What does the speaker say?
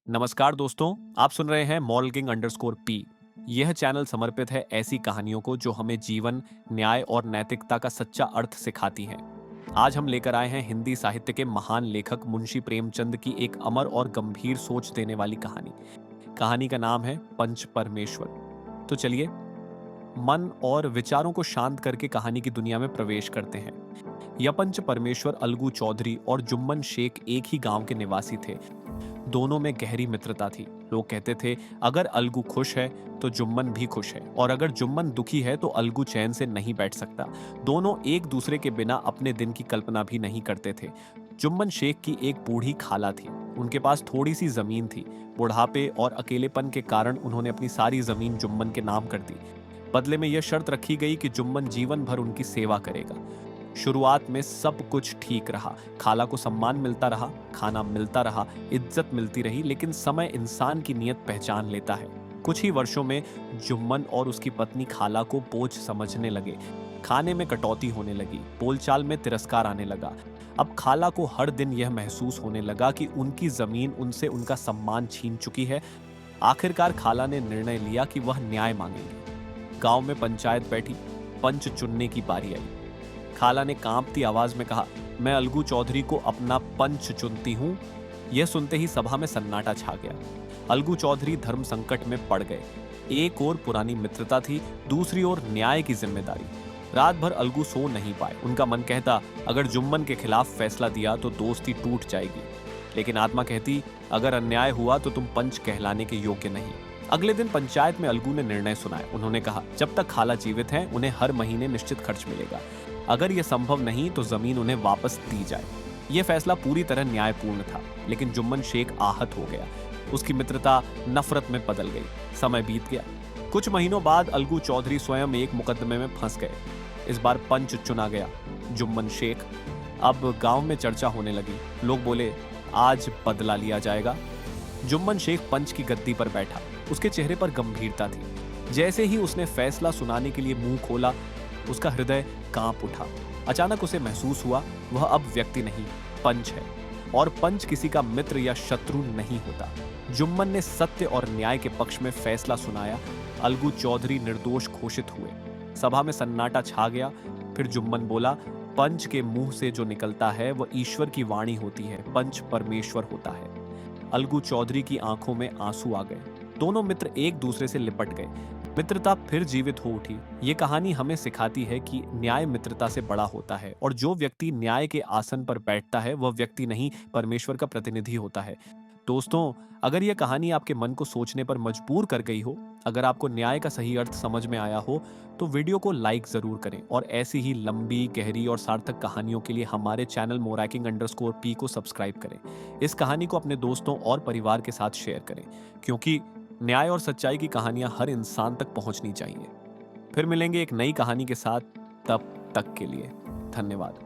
नमस्कार दोस्तों, आप सुन रहे हैं मॉर्किंग अंडरस्कोर पी। यह चैनल समर्पित है ऐसी कहानियों को जो हमें जीवन, न्याय और नैतिकता का सच्चा अर्थ सिखाती हैं। आज हम लेकर आए हैं हिंदी साहित्य के महान लेखक मुंशी प्रेमचंद की एक अमर और गंभीर सोच देने वाली कहानी। कहानी का नाम है पंच परमेश्वर। तो चलिए, मन और विचारों को शांत करके कहानी की दुनिया में प्रवेश करते हैं। यह पंच परमेश्वर अलगू चौधरी और जुम्मन शेख एक ही गांव के निवासी थे। दोनों में गहरी मित्रता थी। लोग कहते थे, अगर अलगू खुश है तो जुम्मन भी खुश है, और अगर जुम्मन दुखी है तो अलगू चैन से नहीं बैठ सकता। दोनों एक दूसरे के बिना अपने दिन की कल्पना भी नहीं करते थे। जुम्मन शेख की एक बूढ़ी खाला थी। उनके पास थोड़ी सी जमीन थी। बुढ़ापे और अकेलेपन के कारण उन्होंने अपनी सारी जमीन जुम्मन के नाम कर दी। बदले में यह शर्त रखी गई कि जुम्मन जीवन भर उनकी सेवा करेगा। शुरुआत में सब कुछ ठीक रहा। खाला को सम्मान मिलता रहा, खाना मिलता रहा, इज्जत मिलती रही, लेकिन समय इंसान की नीयत पहचान लेता है। कुछ ही वर्षों में जुम्मन और उसकी पत्नी खाला को बोझ समझने लगे। खाने में कटौती होने लगी, बोलचाल में तिरस्कार आने लगा। अब खाला को हर दिन यह महसूस होने लगा कि उनकी जमीन उनसे उनका सम्मान छीन चुकी है। आखिरकार खाला ने निर्णय लिया कि वह न्याय मांगेंगे। गांव में पंचायत बैठी, पंच चुनने की बारी आई। खाला ने कांपती आवाज में कहा, मैं अलगू चौधरी को अपना पंच चुनती हूँ। यह सुनते ही सभा में सन्नाटा छा गया। अलगू चौधरी धर्म संकट में पड़ गए। एक ओर पुरानी मित्रता थी, दूसरी ओर न्याय की जिम्मेदारी। रात भर अलगू सो नहीं पाए। उनका मन कहता, अगर जुम्मन के खिलाफ फैसला दिया तो दोस्ती टूट जाएगी, लेकिन आत्मा कहती, अगर अन्याय हुआ तो तुम पंच कहलाने के योग्य नहीं। अगले दिन पंचायत में अलगू ने निर्णय सुनाया। उन्होंने कहा, जब तक खाला जीवित हैं उन्हें हर महीने निश्चित खर्च मिलेगा। अगर यह संभव नहीं तो जमीन उन्हें वापस दी जाए। यह फैसला पूरी तरह न्यायपूर्ण था, लेकिन जुम्मन शेख आहत हो गया। उसकी मित्रता नफरत में बदल गई। समय बीत गया। कुछ महीनों बाद अलगू चौधरी स्वयं एक मुकदमे में फंस गए। इस बार पंच चुना गया, जुम्मन शेख। अब गांव में चर्चा होने लगी। लोग बोले, आज बदला लिया जाएगा। जुम्मन शेख पंच की गद्दी पर बैठा। उसके चेहरे पर गंभीरता थी। जैसे ही उसने फैसला सुनाने के लिए मुंह खोला, उसका हृदय कांप उठा। अचानक उसे महसूस हुआ, वह अब व्यक्ति नहीं, पंच है, और पंच किसी का मित्र या शत्रु नहीं होता। जुम्मन ने सत्य और न्याय के पक्ष में फैसला सुनाया। अलगू चौधरी निर्दोष घोषित हुए। सभा में सन्नाटा छा गया। फिर जुम्मन बोला, पंच के मुंह से जो निकलता है वह ईश्वर की वाणी होती है, पंच परमेश्वर होता है। अलगू चौधरी की आंखों में आंसू आ गए। दोनों मित्र एक दूसरे से लिपट गए। मित्रता फिर जीवित हो उठी। ये कहानी हमें सिखाती है कि न्याय मित्रता से बड़ा होता है, और जो व्यक्ति न्याय के आसन पर बैठता है वह व्यक्ति नहीं, परमेश्वर का प्रतिनिधि होता है। दोस्तों, अगर यह कहानी आपके मन को सोचने पर मजबूर कर गई हो, अगर आपको न्याय का सही अर्थ समझ में आया हो, तो वीडियो को लाइक जरूर करें, और ऐसी ही लंबी, गहरी और सार्थक कहानियों के लिए हमारे चैनल मोरैकिंग अंडरस्कोर पी को सब्सक्राइब करें। इस कहानी को अपने दोस्तों और परिवार के साथ शेयर करें, क्योंकि न्याय और सच्चाई की कहानियां हर इंसान तक पहुंचनी चाहिए। फिर मिलेंगे एक नई कहानी के साथ। तब तक के लिए धन्यवाद।